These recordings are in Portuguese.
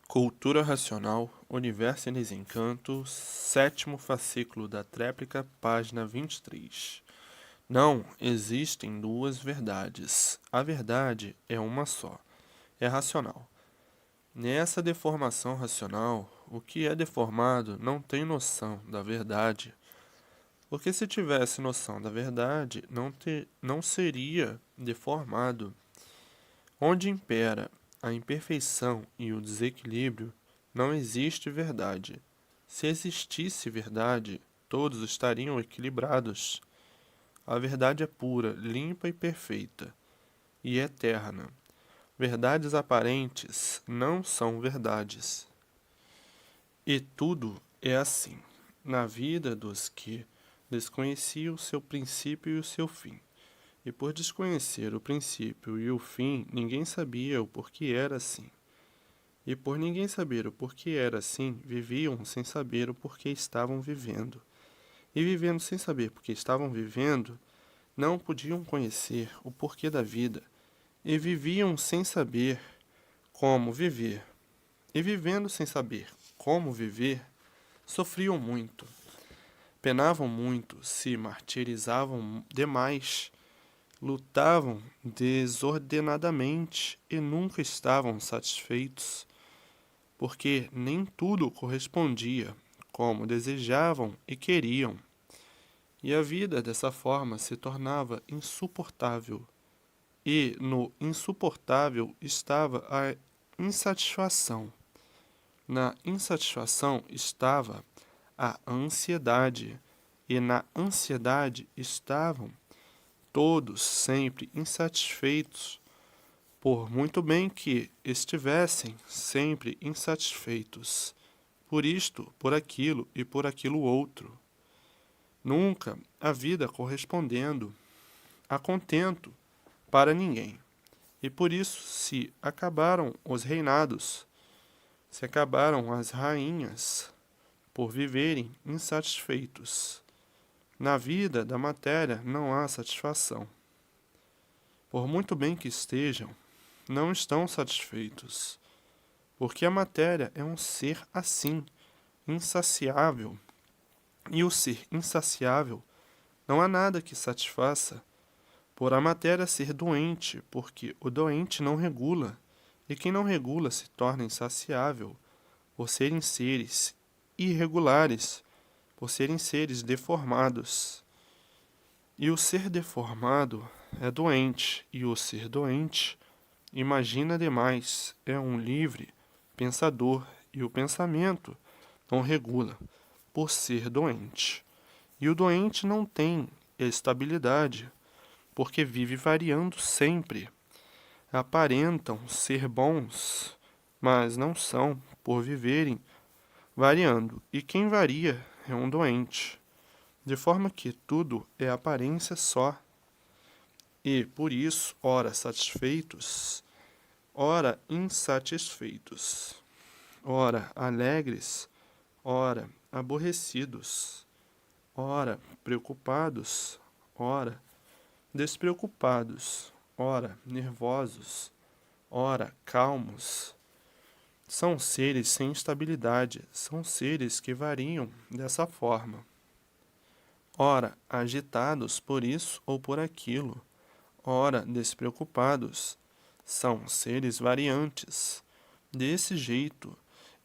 Cultura Racional, Universo em Desencanto, sétimo fascículo da tréplica, página 23. Não existem duas verdades. A verdade é uma só. É racional. Nessa deformação racional, o que é deformado não tem noção da verdade. Porque se tivesse noção da verdade, não seria deformado. Onde impera a imperfeição e o desequilíbrio, não existe verdade. Se existisse verdade, todos estariam equilibrados. A verdade é pura, limpa e perfeita, e eterna. Verdades aparentes não são verdades. E tudo é assim, na vida dos que desconheciam o seu princípio e o seu fim. E por desconhecer o princípio e o fim, ninguém sabia o porquê era assim. E por ninguém saber o porquê era assim, viviam sem saber o porquê estavam vivendo. E vivendo sem saber porquê estavam vivendo, não podiam conhecer o porquê da vida. E viviam sem saber como viver. E vivendo sem saber como viver, sofriam muito, penavam muito, se martirizavam demais, lutavam desordenadamente e nunca estavam satisfeitos, porque nem tudo correspondia como desejavam e queriam. E a vida dessa forma se tornava insuportável. E no insuportável estava a insatisfação. Na insatisfação estava a ansiedade. E na ansiedade estavam todos sempre insatisfeitos, por muito bem que estivessem sempre insatisfeitos, por isto, por aquilo e por aquilo outro. Nunca a vida correspondendo a contento para ninguém. E por isso se acabaram os reinados, se acabaram as rainhas, por viverem insatisfeitos. Na vida da matéria não há satisfação. Por muito bem que estejam, não estão satisfeitos, porque a matéria é um ser assim, insaciável, e o ser insaciável não há nada que satisfaça, por a matéria ser doente, porque o doente não regula, e quem não regula se torna insaciável, por serem seres irregulares, por serem seres deformados. E o ser deformado é doente, e o ser doente imagina demais, é um livre pensador, e o pensamento não regula, por ser doente. E o doente não tem estabilidade, porque vive variando sempre. Aparentam ser bons, mas não são, por viverem variando. E quem varia é um doente, de forma que tudo é aparência só. E, por isso, ora satisfeitos, ora insatisfeitos, ora alegres, ora aborrecidos, ora preocupados, ora despreocupados, ora nervosos, ora calmos. São seres sem estabilidade, são seres que variam dessa forma. Ora agitados por isso ou por aquilo, ora despreocupados. São seres variantes, desse jeito,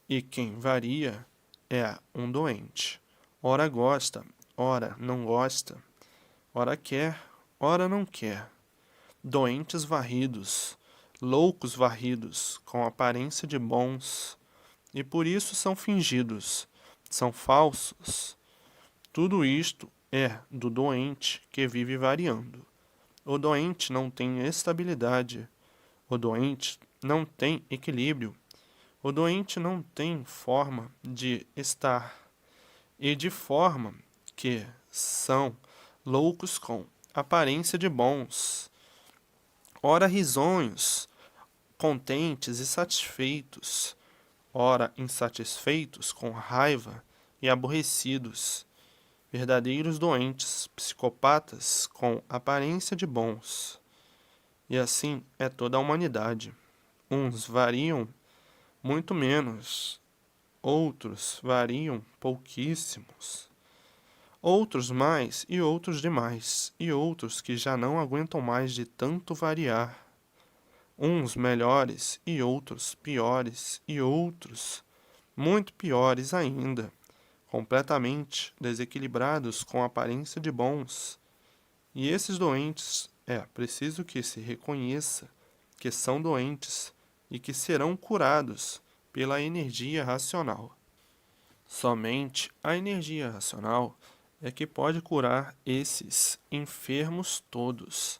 e quem varia é um doente. Ora gosta, ora não gosta, ora quer, ora não quer. Doentes varridos, loucos varridos, com aparência de bons, e por isso são fingidos, são falsos. Tudo isto é do doente que vive variando. O doente não tem estabilidade, o doente não tem equilíbrio, o doente não tem forma de estar, e de forma que são loucos com aparência de bons, ora risonhos, contentes e satisfeitos, ora insatisfeitos com raiva e aborrecidos, verdadeiros doentes, psicopatas com aparência de bons. E assim é toda a humanidade. Uns variam muito menos. Outros variam pouquíssimos. Outros mais e outros demais, e outros que já não aguentam mais de tanto variar. Uns melhores e outros piores, e outros muito piores ainda, completamente desequilibrados com aparência de bons. E esses doentes, é preciso que se reconheça que são doentes e que serão curados pela energia racional. Somente a energia racional é que pode curar esses enfermos todos,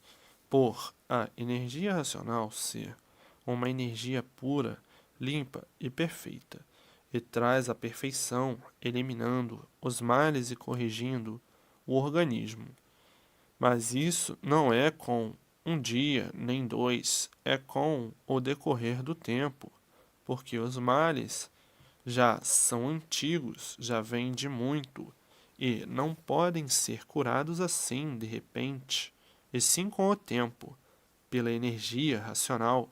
por a energia racional ser uma energia pura, limpa e perfeita, e traz a perfeição, eliminando os males e corrigindo o organismo. Mas isso não é com um dia nem dois, é com o decorrer do tempo, porque os males já são antigos, já vêm de muito, e não podem ser curados assim de repente, e sim com o tempo, pela energia racional.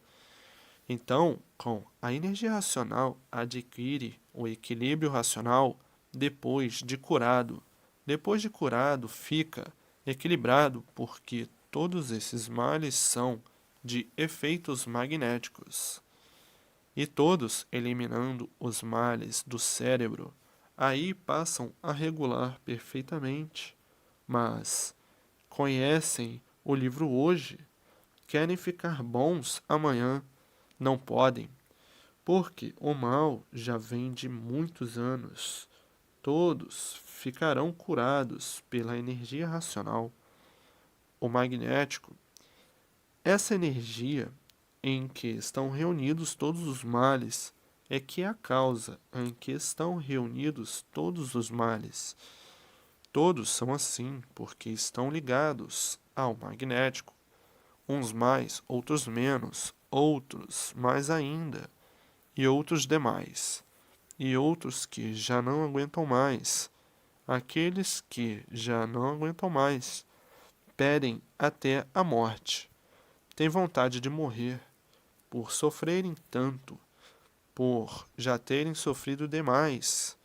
Então, com a energia racional adquire o equilíbrio racional depois de curado. Depois de curado, fica equilibrado, porque todos esses males são de efeitos magnéticos. E todos, eliminando os males do cérebro, aí passam a regular perfeitamente. Mas conhecem o livro hoje, querem ficar bons amanhã, não podem, porque o mal já vem de muitos anos. Todos ficarão curados pela energia racional. O magnético, essa energia em que estão reunidos todos os males, é que é a causa em que estão reunidos todos os males. Todos são assim, porque estão ligados ao magnético, uns mais, outros menos, outros mais ainda, e outros demais, e outros que já não aguentam mais. Aqueles que já não aguentam mais pedem até a morte, têm vontade de morrer, por sofrerem tanto, por já terem sofrido demais,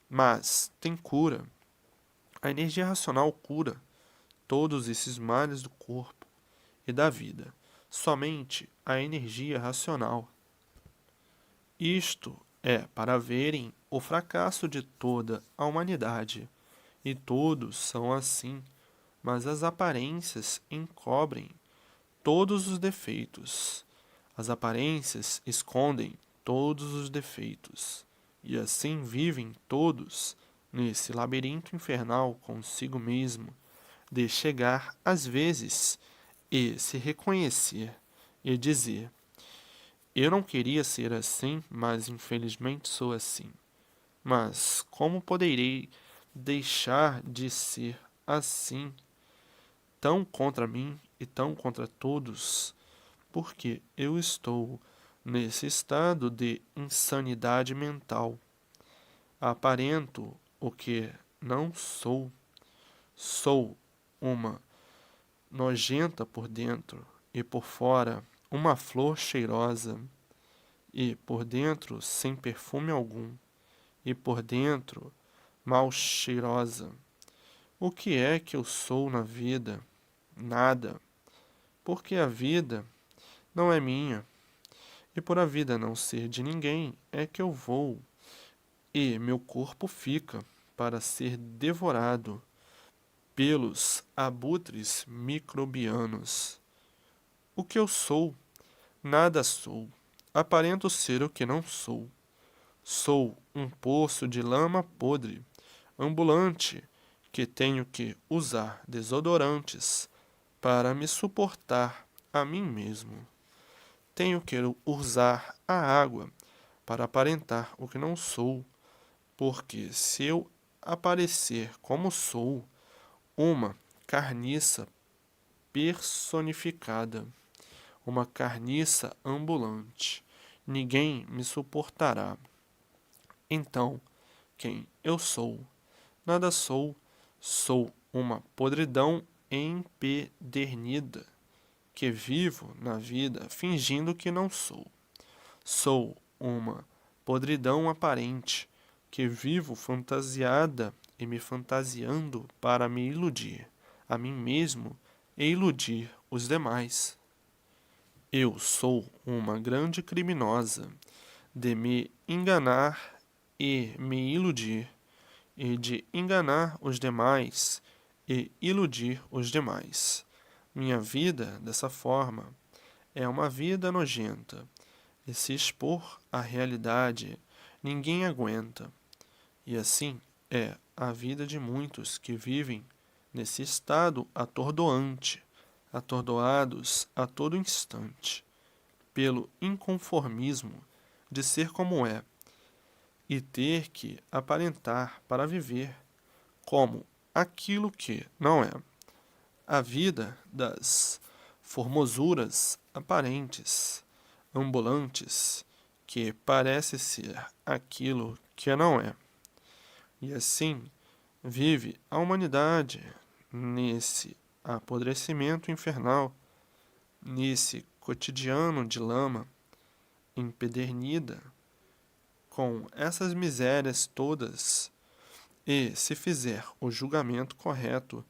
mas tem cura. A energia racional cura todos esses males do corpo e da vida. Somente a energia racional. Isto é para verem o fracasso de toda a humanidade. E todos são assim, mas as aparências encobrem todos os defeitos. As aparências escondem todos os defeitos. E assim vivem todos nesse labirinto infernal consigo mesmo, de chegar às vezes e se reconhecer e dizer: eu não queria ser assim, mas infelizmente sou assim. Mas como poderei deixar de ser assim, tão contra mim e tão contra todos? Porque eu estou nesse estado de insanidade mental. Aparento o que não sou. Sou uma nojenta por dentro e por fora, uma flor cheirosa, e por dentro sem perfume algum, e por dentro mal cheirosa. O que é que eu sou na vida? Nada, porque a vida não é minha, e por a vida não ser de ninguém é que eu vou, e meu corpo fica para ser devorado pelos abutres microbianos. O que eu sou? Nada sou. Aparento ser o que não sou. Sou um poço de lama podre, ambulante, que tenho que usar desodorantes para me suportar a mim mesmo. Tenho que usar a água para aparentar o que não sou, porque se eu aparecer como sou, uma carniça personificada, uma carniça ambulante, ninguém me suportará. Então, quem eu sou? Nada sou, sou uma podridão empedernida, que vivo na vida fingindo que não sou. Sou uma podridão aparente, que vivo fantasiada e me fantasiando para me iludir a mim mesmo e iludir os demais. Eu sou uma grande criminosa de me enganar e me iludir, e de enganar os demais e iludir os demais. Minha vida, dessa forma, é uma vida nojenta, e se expor à realidade ninguém aguenta. E assim é a vida de muitos que vivem nesse estado atordoante, atordoados a todo instante, pelo inconformismo de ser como é, e ter que aparentar para viver como aquilo que não é. A vida das formosuras aparentes, ambulantes, que parece ser aquilo que não é. E assim vive a humanidade nesse apodrecimento infernal, nesse cotidiano de lama empedernida, com essas misérias todas. E, se fizer o julgamento correto,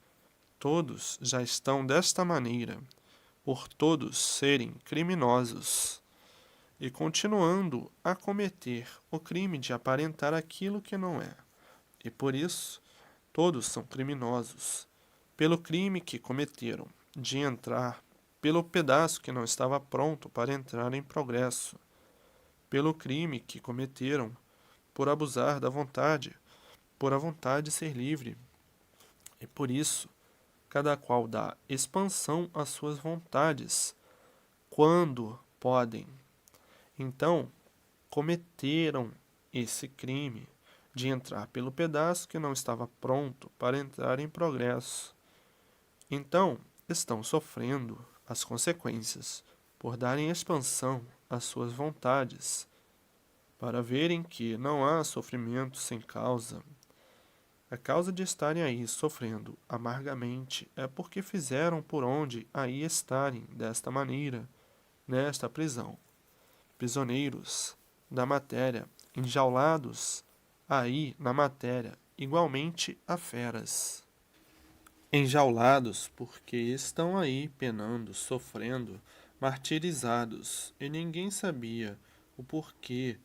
todos já estão desta maneira, por todos serem criminosos, e continuando a cometer o crime de aparentar aquilo que não é. E por isso, todos são criminosos, pelo crime que cometeram, de entrar pelo pedaço que não estava pronto para entrar em progresso, pelo crime que cometeram por abusar da vontade, por a vontade ser livre. E por isso, cada qual dá expansão às suas vontades, quando podem. Então, cometeram esse crime de entrar pelo pedaço que não estava pronto para entrar em progresso. Então, estão sofrendo as consequências por darem expansão às suas vontades, para verem que não há sofrimento sem causa. A causa de estarem aí sofrendo amargamente é porque fizeram por onde aí estarem desta maneira, nesta prisão. Prisioneiros da matéria, enjaulados aí na matéria, igualmente a feras. Enjaulados porque estão aí penando, sofrendo, martirizados, e ninguém sabia o porquê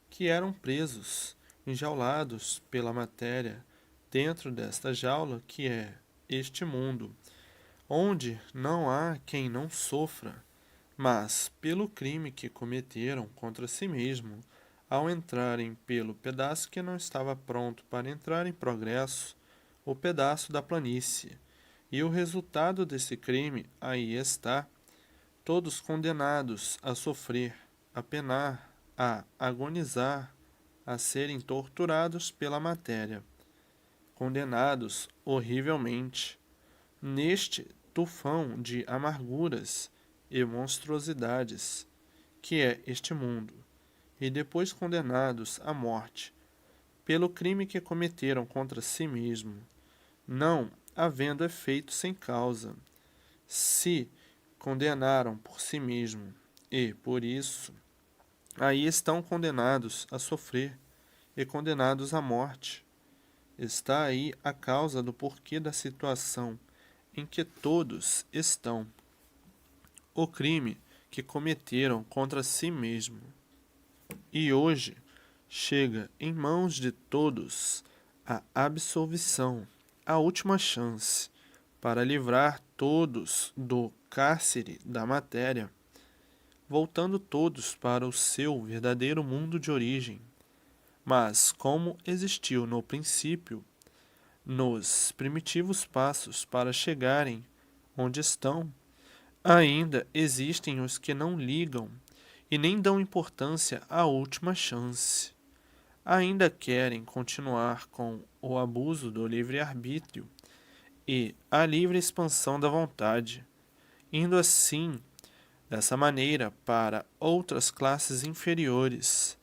que eram presos, enjaulados pela matéria, dentro desta jaula que é este mundo, onde não há quem não sofra, mas pelo crime que cometeram contra si mesmo, ao entrarem pelo pedaço que não estava pronto para entrar em progresso, o pedaço da planície. E o resultado desse crime aí está, todos condenados a sofrer, a penar, a agonizar, a serem torturados pela matéria, condenados horrivelmente, neste tufão de amarguras e monstruosidades, que é este mundo, e depois condenados à morte, pelo crime que cometeram contra si mesmo, não havendo efeito sem causa, se condenaram por si mesmo, e, por isso, aí estão condenados a sofrer e condenados à morte. Está aí a causa do porquê da situação em que todos estão. O crime que cometeram contra si mesmo. E hoje chega em mãos de todos a absolvição, a última chance para livrar todos do cárcere da matéria, voltando todos para o seu verdadeiro mundo de origem. Mas como existiu no princípio, nos primitivos passos para chegarem onde estão, ainda existem os que não ligam e nem dão importância à última chance. Ainda querem continuar com o abuso do livre-arbítrio e a livre expansão da vontade, indo assim, dessa maneira, para outras classes inferiores,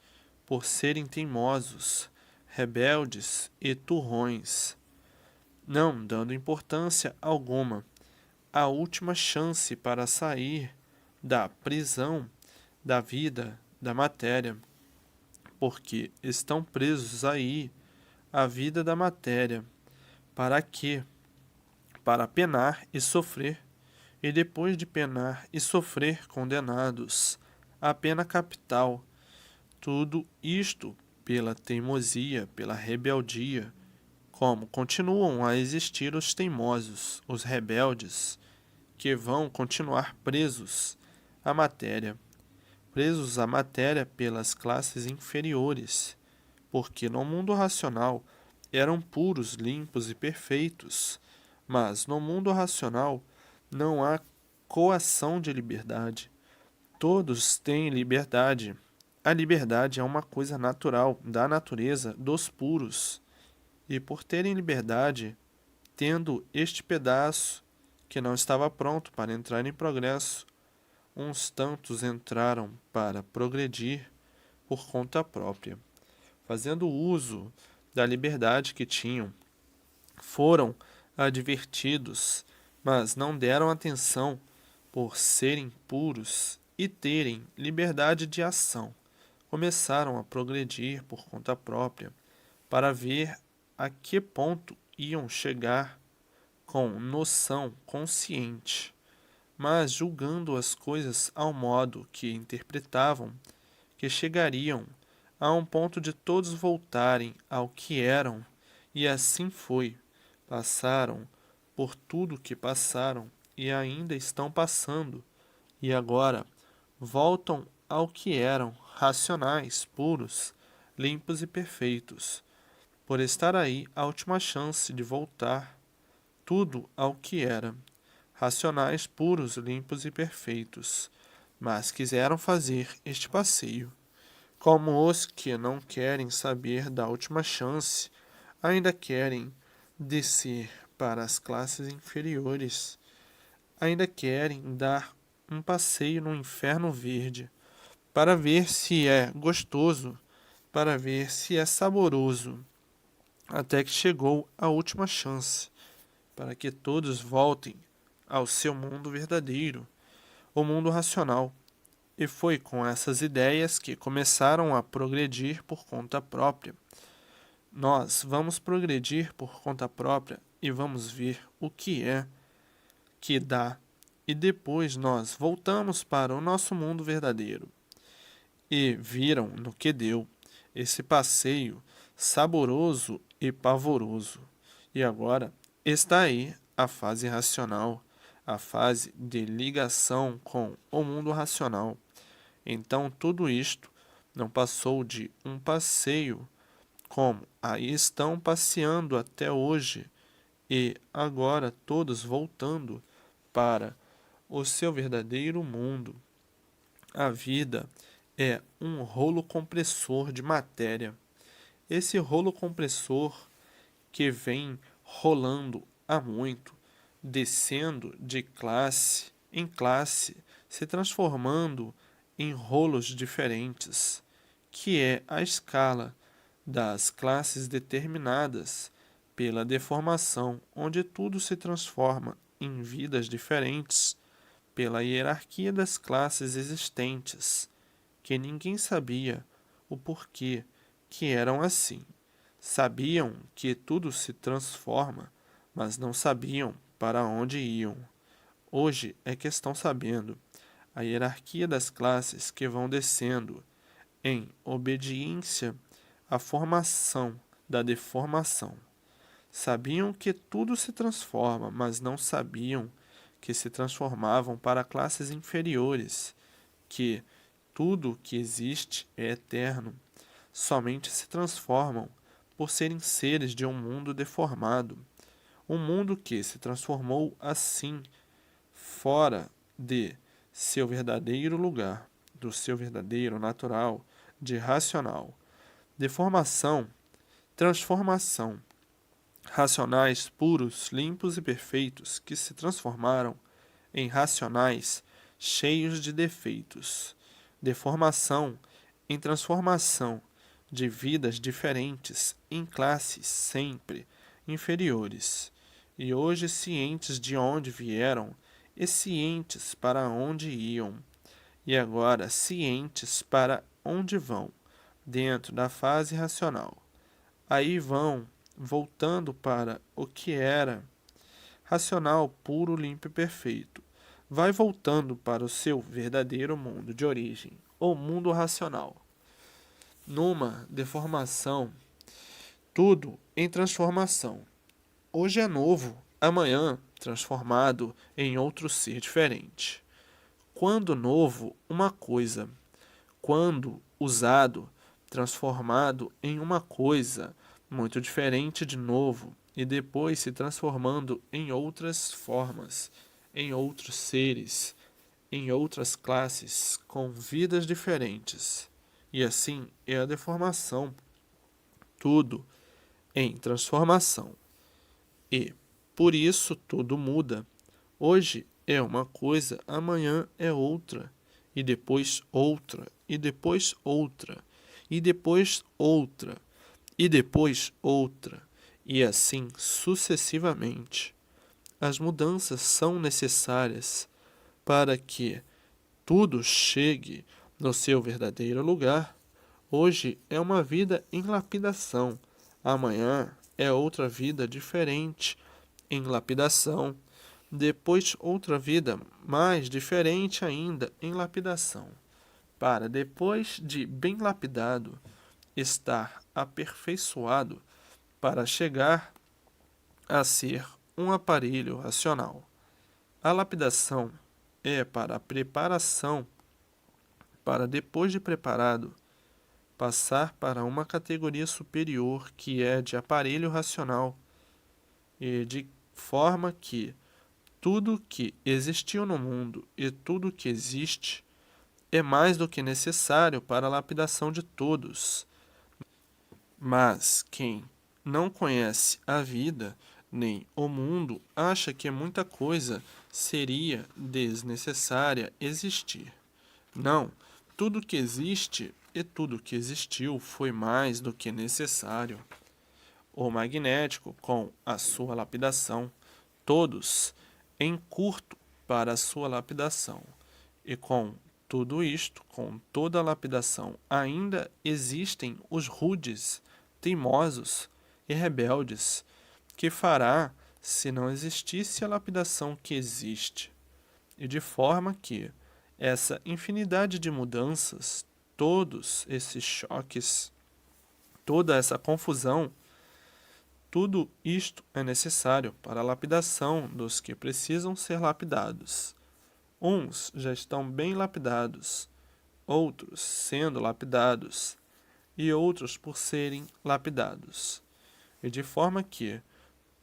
por serem teimosos, rebeldes e turrões, não dando importância alguma à última chance para sair da prisão da vida, da matéria, porque estão presos aí à vida da matéria. Para quê? Para penar e sofrer, e depois de penar e sofrer condenados à pena capital. Tudo isto pela teimosia, pela rebeldia, como continuam a existir os teimosos, os rebeldes, que vão continuar presos à matéria, pelas classes inferiores, porque no mundo racional eram puros, limpos e perfeitos, mas no mundo racional não há coação de liberdade. Todos têm liberdade. A liberdade é uma coisa natural da natureza dos puros, e por terem liberdade, tendo este pedaço que não estava pronto para entrar em progresso, uns tantos entraram para progredir por conta própria, fazendo uso da liberdade que tinham. Foram advertidos, mas não deram atenção por serem puros e terem liberdade de ação. Começaram a progredir por conta própria para ver a que ponto iam chegar com noção consciente, mas julgando as coisas ao modo que interpretavam, que chegariam a um ponto de todos voltarem ao que eram, e assim foi. Passaram por tudo que passaram e ainda estão passando, e agora voltam ao que eram, racionais, puros, limpos e perfeitos. Por estar aí a última chance de voltar tudo ao que era, racionais, puros, limpos e perfeitos, mas quiseram fazer este passeio. Como os que não querem saber da última chance, ainda querem descer para as classes inferiores, ainda querem dar um passeio no inferno verde, para ver se é gostoso, para ver se é saboroso, até que chegou a última chance, para que todos voltem ao seu mundo verdadeiro, o mundo racional. E foi com essas ideias que começaram a progredir por conta própria. Nós vamos progredir por conta própria e vamos ver o que é que dá, e depois nós voltamos para o nosso mundo verdadeiro. E viram no que deu esse passeio saboroso e pavoroso. E agora está aí a fase racional, a fase de ligação com o mundo racional. Então tudo isto não passou de um passeio, como aí estão passeando até hoje, e agora todos voltando para o seu verdadeiro mundo. A vida é um rolo compressor de matéria. Esse rolo compressor que vem rolando há muito, descendo de classe em classe, se transformando em rolos diferentes, que é a escala das classes determinadas pela deformação, onde tudo se transforma em vidas diferentes pela hierarquia das classes existentes, que ninguém sabia o porquê que eram assim. Sabiam que tudo se transforma, mas não sabiam para onde iam. Hoje é que estão sabendo a hierarquia das classes que vão descendo em obediência à formação da deformação. Sabiam que tudo se transforma, mas não sabiam que se transformavam para classes inferiores, que tudo que existe é eterno, somente se transformam por serem seres de um mundo deformado, um mundo que se transformou assim, fora de seu verdadeiro lugar, do seu verdadeiro natural, de racional. Deformação, transformação. Racionais puros, limpos e perfeitos que se transformaram em racionais cheios de defeitos. Deformação em transformação de vidas diferentes em classes sempre inferiores. E hoje cientes de onde vieram e cientes para onde iam, e agora cientes para onde vão, dentro da fase racional. Aí vão voltando para o que era racional, puro, limpo e perfeito. Vai voltando para o seu verdadeiro mundo de origem, ou mundo racional. Numa deformação, tudo em transformação. Hoje é novo, amanhã transformado em outro ser diferente. Quando novo, uma coisa, quando usado, transformado em uma coisa muito diferente de novo, e depois se transformando em outras formas, em outros seres, em outras classes, com vidas diferentes. E assim é a deformação, tudo em transformação. E por isso tudo muda. Hoje é uma coisa, amanhã é outra, e depois outra, e depois outra, e depois outra, e depois outra, e assim sucessivamente. As mudanças são necessárias para que tudo chegue no seu verdadeiro lugar. Hoje é uma vida em lapidação, amanhã é outra vida diferente em lapidação, depois outra vida mais diferente ainda em lapidação, para depois de bem lapidado, estar aperfeiçoado para chegar a ser um aparelho racional. A lapidação é para a preparação, para depois de preparado, passar para uma categoria superior que é de aparelho racional, e de forma que tudo que existiu no mundo e tudo que existe é mais do que necessário para a lapidação de todos. Mas quem não conhece a vida nem o mundo acha que muita coisa seria desnecessária existir. Não, tudo que existe e tudo que existiu foi mais do que necessário. O magnético, com a sua lapidação, todos em curto para a sua lapidação. E com tudo isto, com toda a lapidação, ainda existem os rudes, teimosos e rebeldes, que fará se não existisse a lapidação que existe. E de forma que essa infinidade de mudanças, todos esses choques, toda essa confusão, tudo isto é necessário para a lapidação dos que precisam ser lapidados. Uns já estão bem lapidados, outros sendo lapidados, e outros por serem lapidados. E de forma que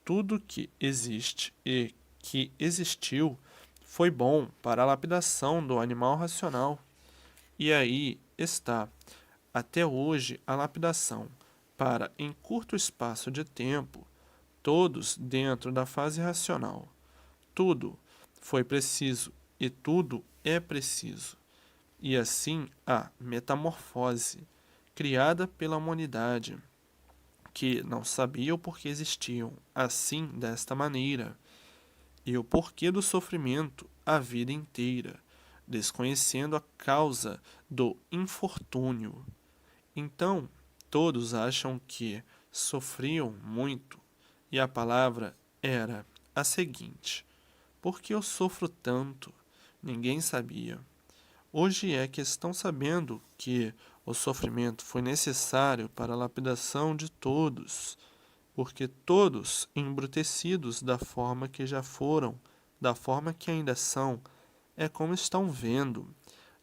tudo que existe e que existiu foi bom para a lapidação do animal racional. E aí está, até hoje, a lapidação para, em curto espaço de tempo, todos dentro da fase racional. Tudo foi preciso e tudo é preciso. E assim a metamorfose, criada pela humanidade, que não sabia o porquê existiam, assim desta maneira, e o porquê do sofrimento a vida inteira, desconhecendo a causa do infortúnio. Então, todos acham que sofriam muito, e a palavra era a seguinte: por que eu sofro tanto? Ninguém sabia. Hoje é que estão sabendo que o sofrimento foi necessário para a lapidação de todos, porque todos, embrutecidos da forma que já foram, da forma que ainda são, é como estão vendo,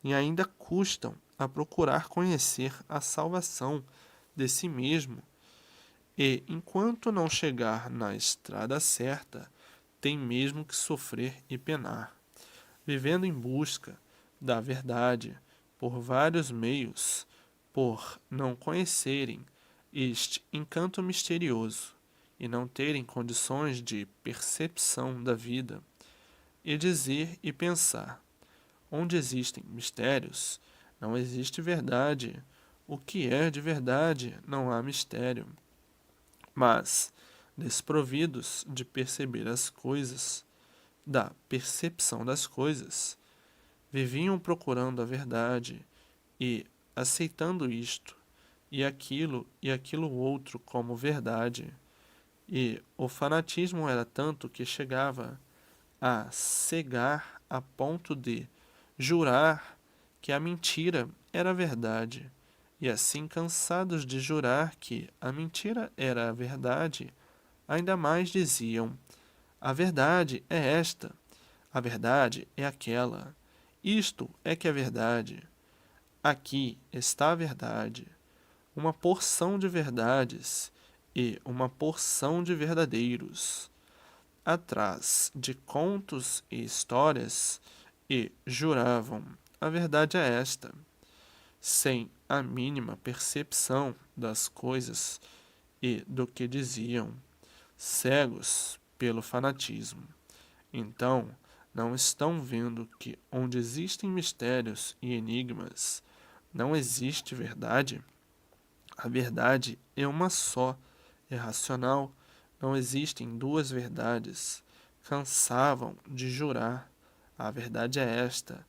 e ainda custam a procurar conhecer a salvação de si mesmo, e enquanto não chegar na estrada certa, tem mesmo que sofrer e penar, vivendo em busca da verdade por vários meios, por não conhecerem este encanto misterioso e não terem condições de percepção da vida, e dizer e pensar: onde existem mistérios, não existe verdade. O que é de verdade, não há mistério. Mas, desprovidos de perceber as coisas, da percepção das coisas, viviam procurando a verdade e, aceitando isto, e aquilo outro como verdade. E o fanatismo era tanto que chegava a cegar a ponto de jurar que a mentira era verdade. E assim, cansados de jurar que a mentira era a verdade, ainda mais diziam: a verdade é esta, a verdade é aquela, isto é que é verdade, aqui está a verdade, uma porção de verdades e uma porção de verdadeiros atrás de contos e histórias e juravam: a verdade é esta, sem a mínima percepção das coisas e do que diziam, cegos pelo fanatismo. Então, não estão vendo que onde existem mistérios e enigmas, não existe verdade? A verdade é uma só, é racional, não existem duas verdades. Cansavam de jurar: a verdade é esta,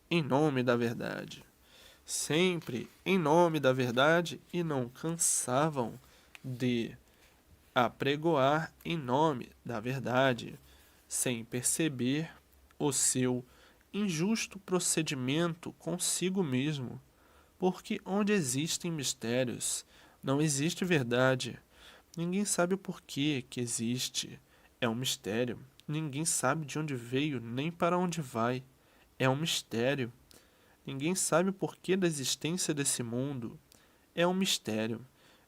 em nome da verdade. Sempre em nome da verdade e não cansavam de apregoar em nome da verdade, sem perceber o seu injusto procedimento consigo mesmo, porque onde existem mistérios, não existe verdade. Ninguém sabe o porquê que existe. É um mistério. Ninguém sabe de onde veio nem para onde vai. É um mistério. Ninguém sabe o porquê da existência desse mundo. É um mistério.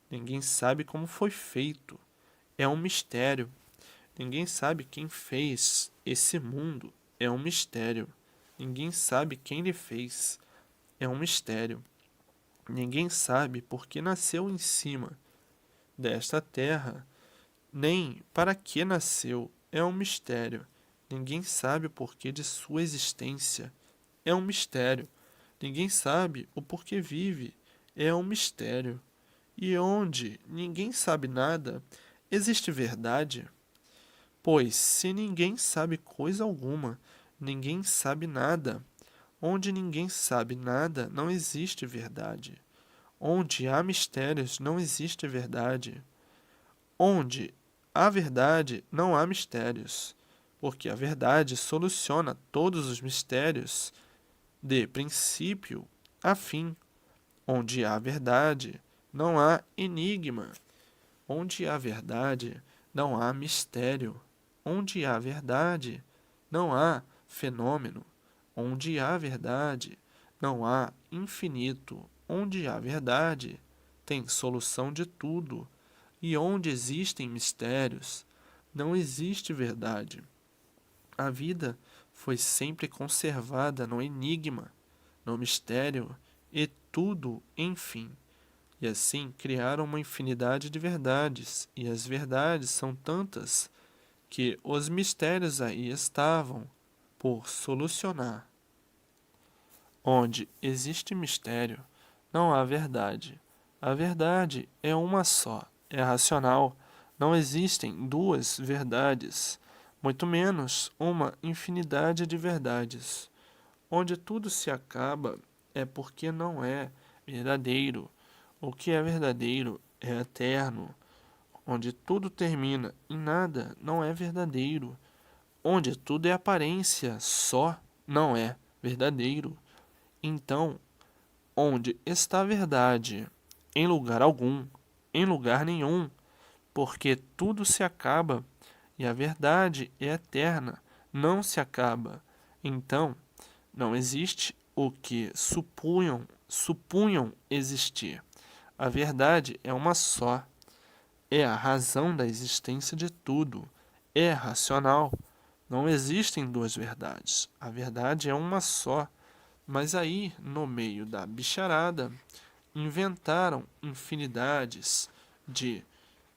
Ninguém sabe como foi feito. É um mistério. Ninguém sabe quem fez esse mundo. É um mistério. Ninguém sabe quem lhe fez. É um mistério. Ninguém sabe por que nasceu em cima desta terra, nem para que nasceu. É um mistério. Ninguém sabe o porquê de sua existência. É um mistério. Ninguém sabe o porquê vive. É um mistério. E onde ninguém sabe nada, existe verdade? Pois, se ninguém sabe coisa alguma, ninguém sabe nada. Onde ninguém sabe nada, não existe verdade. Onde há mistérios, não existe verdade. Onde há verdade, não há mistérios, porque a verdade soluciona todos os mistérios, de princípio a fim. Onde há verdade, não há enigma. Onde há verdade, não há mistério. Onde há verdade, não há fenômeno. Onde há verdade, não há infinito. Onde há verdade, tem solução de tudo. E onde existem mistérios, não existe verdade. A vida foi sempre conservada no enigma, no mistério, e tudo, enfim. E assim criaram uma infinidade de verdades, e as verdades são tantas que os mistérios aí estavam por solucionar. Onde existe mistério, não há verdade. A verdade é uma só, é racional. Não existem duas verdades, muito menos uma infinidade de verdades. Onde tudo se acaba é porque não é verdadeiro. O que é verdadeiro é eterno. Onde tudo termina em nada não é verdadeiro. Onde tudo é aparência só não é verdadeiro. Então, onde está a verdade? Em lugar algum, em lugar nenhum, porque tudo se acaba e a verdade é eterna, não se acaba. Então, não existe o que supunham existir. A verdade é uma só, é a razão da existência de tudo, é racional. Não existem duas verdades. A verdade é uma só. Mas aí, no meio da bicharada, inventaram infinidades de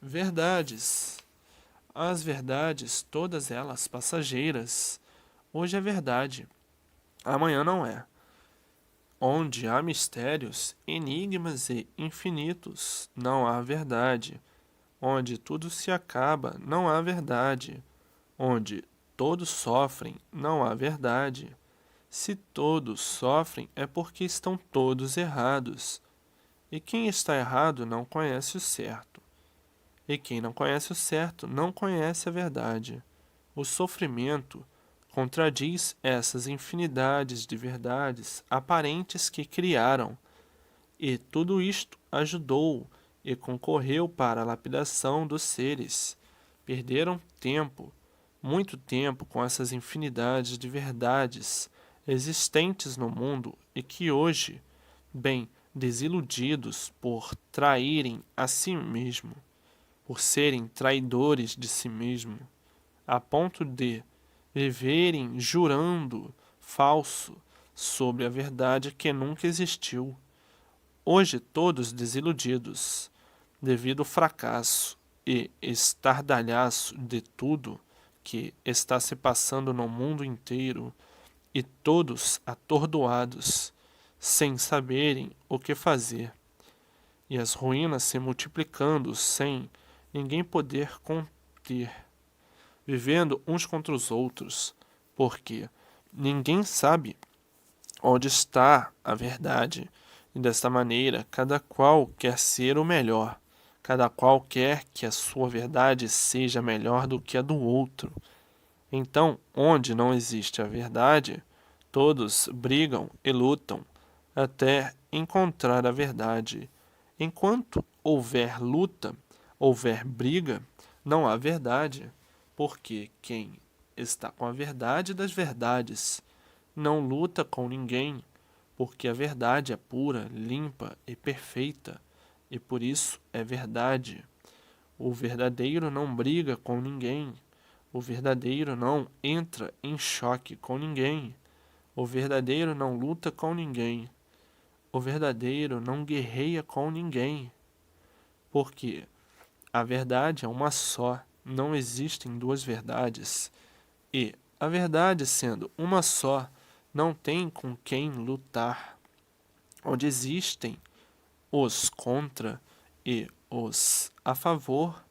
verdades. As verdades, todas elas passageiras. Hoje é verdade, amanhã não é. Onde há mistérios, enigmas e infinitos, não há verdade. Onde tudo se acaba, não há verdade. Onde todos sofrem, não há verdade. Se todos sofrem, é porque estão todos errados. e quem está errado não conhece o certo. E quem não conhece o certo não conhece a verdade. O sofrimento contradiz essas infinidades de verdades aparentes que criaram, e tudo isto ajudou e concorreu para a lapidação dos seres. Perderam tempo, muito tempo, com essas infinidades de verdades existentes no mundo e que hoje, bem desiludidos por traírem a si mesmo, por serem traidores de si mesmo, a ponto de viverem jurando falso sobre a verdade que nunca existiu. Hoje todos desiludidos, devido ao fracasso e estardalhaço de tudo que está se passando no mundo inteiro, e todos atordoados, sem saberem o que fazer, e as ruínas se multiplicando sem ninguém poder conter, vivendo uns contra os outros, porque ninguém sabe onde está a verdade, e desta maneira cada qual quer ser o melhor, cada qual quer que a sua verdade seja melhor do que a do outro. Então, onde não existe a verdade, todos brigam e lutam até encontrar a verdade. Enquanto houver luta, houver briga, não há verdade, porque quem está com a verdade das verdades não luta com ninguém, porque a verdade é pura, limpa e perfeita, e por isso é verdade. O verdadeiro não briga com ninguém. O verdadeiro não entra em choque com ninguém. O verdadeiro não luta com ninguém. O verdadeiro não guerreia com ninguém. Porque a verdade é uma só, não existem duas verdades. E a verdade, sendo uma só, não tem com quem lutar. Onde existem os contra e os a favor,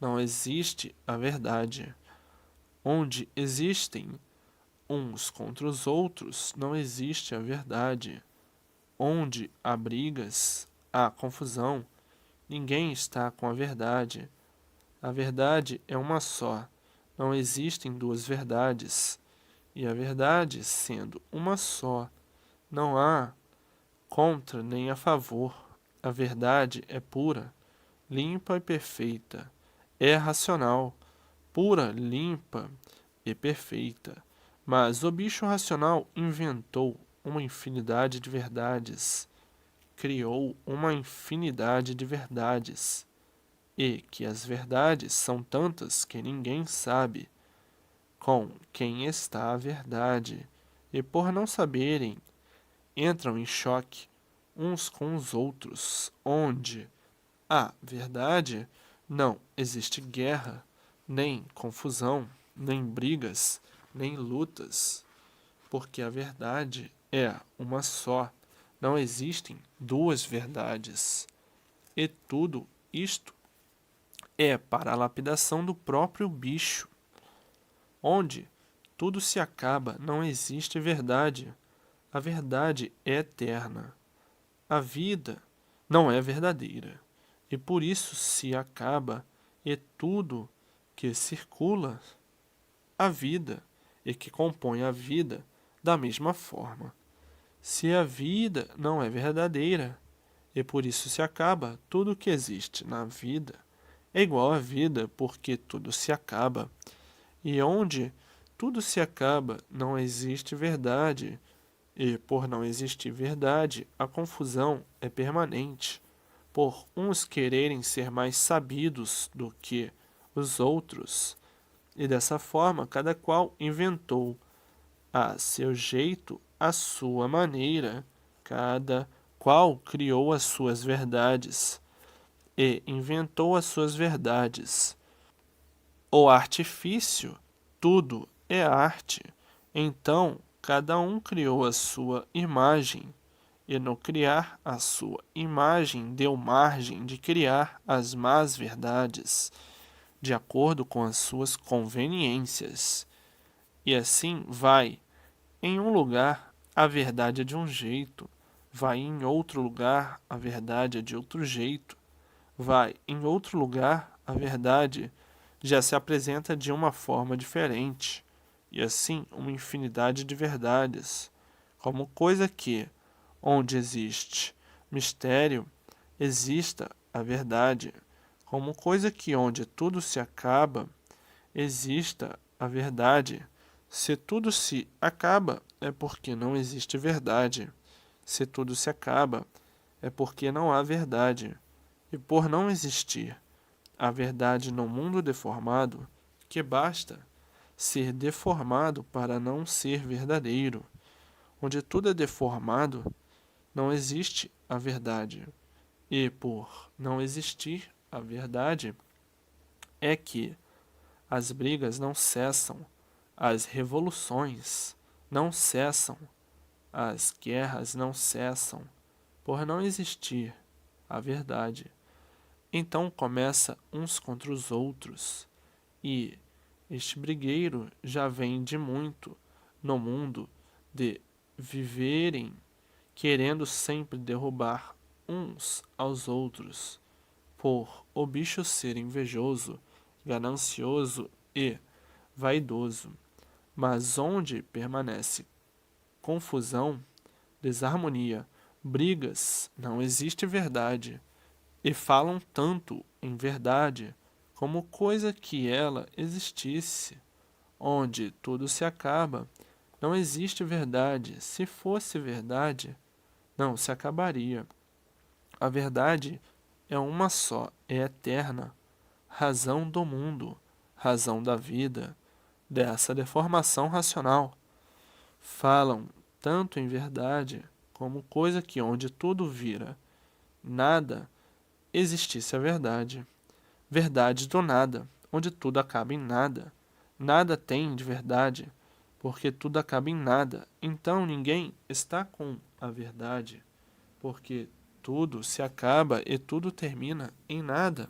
não existe a verdade. Onde existem uns contra os outros, não existe a verdade. Onde há brigas, há confusão, ninguém está com a verdade. A verdade é uma só, não existem duas verdades. E a verdade, sendo uma só, não há contra nem a favor. A verdade é pura, limpa e perfeita. É racional, pura, limpa e perfeita. Mas o bicho racional inventou uma infinidade de verdades, criou uma infinidade de verdades, e que as verdades são tantas que ninguém sabe com quem está a verdade, e por não saberem, entram em choque uns com os outros, onde há verdade, não existe guerra, nem confusão, nem brigas, nem lutas, porque a verdade é uma só, não existem duas verdades. E tudo isto é para a lapidação do próprio bicho, onde tudo se acaba, não existe verdade. A verdade é eterna. A vida não é verdadeira, e por isso se acaba, e tudo que circula a vida e que compõe a vida da mesma forma. Se a vida não é verdadeira, e por isso se acaba, tudo que existe na vida é igual à vida, porque tudo se acaba. E onde tudo se acaba, não existe verdade, e por não existir verdade, a confusão é permanente, por uns quererem ser mais sabidos do que os outros, e dessa forma cada qual inventou a seu jeito, a sua maneira, cada qual criou as suas verdades e inventou as suas verdades. O artifício, tudo é arte. Então, cada um criou a sua imagem, e no criar a sua imagem deu margem de criar as más verdades, de acordo com as suas conveniências. E assim vai. Em um lugar, a verdade é de um jeito, Vai em outro lugar, a verdade é de outro jeito. Vai em outro lugar, a verdade já se apresenta de uma forma diferente. E assim, uma infinidade de verdades. Como coisa que, onde existe mistério, exista a verdade. Como coisa que onde tudo se acaba, exista a verdade. Se tudo se acaba, é porque não existe verdade. Se tudo se acaba, é porque não há verdade. E por não existir a verdade no mundo deformado, que basta ser deformado para não ser verdadeiro. Onde tudo é deformado, não existe a verdade. E por não existir a verdade, é que as brigas não cessam, as revoluções não cessam, as guerras não cessam, por não existir a verdade. Então começa uns contra os outros, e este brigueiro já vem de muito no mundo de viverem querendo sempre derrubar uns aos outros, por o bicho ser invejoso, ganancioso e vaidoso. Mas onde permanece confusão, desarmonia, brigas, não existe verdade, e falam tanto em verdade como coisa que ela existisse. Onde tudo se acaba, não existe verdade. Se fosse verdade, não se acabaria. A verdade é uma só, é eterna, razão do mundo, razão da vida, dessa deformação racional. Falam tanto em verdade como coisa que onde tudo vira nada existisse a verdade. Verdade do nada, onde tudo acaba em nada. Nada tem de verdade, porque tudo acaba em nada. Então ninguém está com a verdade, porque tudo se acaba e tudo termina em nada.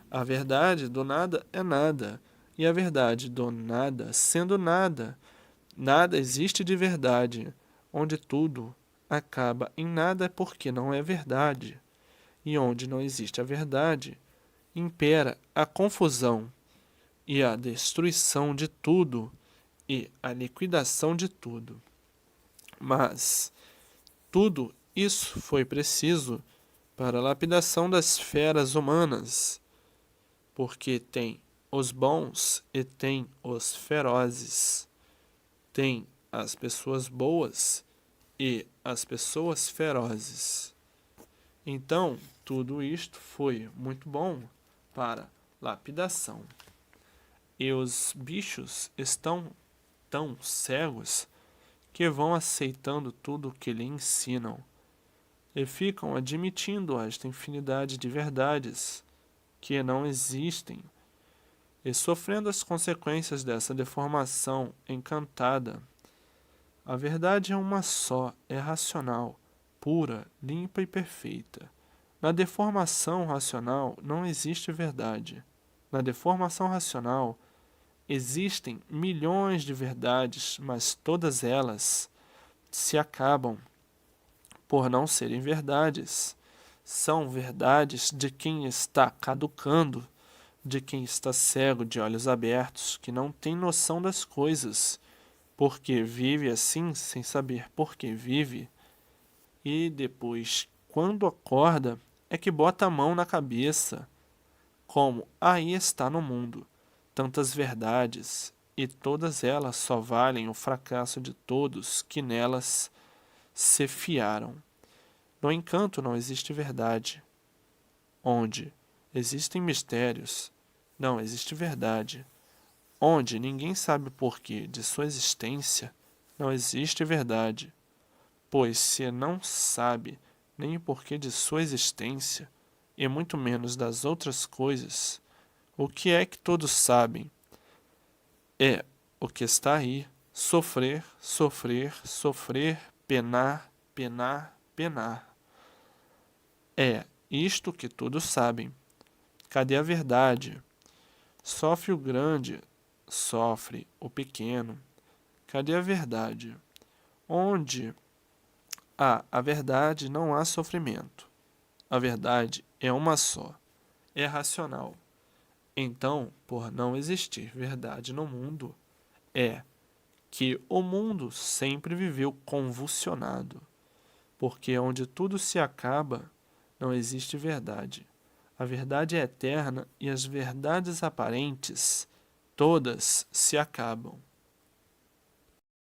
A verdade do nada é nada, e a verdade do nada sendo nada. Nada existe de verdade, onde tudo acaba em nada é porque não é verdade. E onde não existe a verdade, impera a confusão e a destruição de tudo e a liquidação de tudo. Mas tudo isso foi preciso para a lapidação das feras humanas, porque tem os bons e tem os ferozes, tem as pessoas boas e as pessoas ferozes. Então, tudo isto foi muito bom para lapidação. E os bichos estão tão cegos que vão aceitando tudo o que lhe ensinam e ficam admitindo esta infinidade de verdades que não existem e sofrendo as consequências dessa deformação encantada. A verdade é uma só, é racional, pura, limpa e perfeita. Na deformação racional não existe verdade. Na deformação racional existem milhões de verdades, mas todas elas se acabam por não serem verdades. São verdades de quem está caducando, de quem está cego de olhos abertos, que não tem noção das coisas, porque vive assim sem saber por que vive, e depois, quando acorda, é que bota a mão na cabeça, como aí está no mundo tantas verdades, e todas elas só valem o fracasso de todos que nelas se fiaram. No encanto não existe verdade. Onde existem mistérios, não existe verdade. Onde ninguém sabe o porquê de sua existência, não existe verdade. Pois se não sabe nem o porquê de sua existência, e muito menos das outras coisas, o que é que todos sabem? É o que está aí: sofrer, sofrer, sofrer, penar, penar, penar. É isto que todos sabem. Cadê a verdade? Sofre o grande, sofre o pequeno. Cadê a verdade? Onde A verdade não há sofrimento. A verdade é uma só. É racional. Então, por não existir verdade no mundo, é que o mundo sempre viveu convulsionado, porque onde tudo se acaba, não existe verdade. A verdade é eterna e as verdades aparentes, todas se acabam.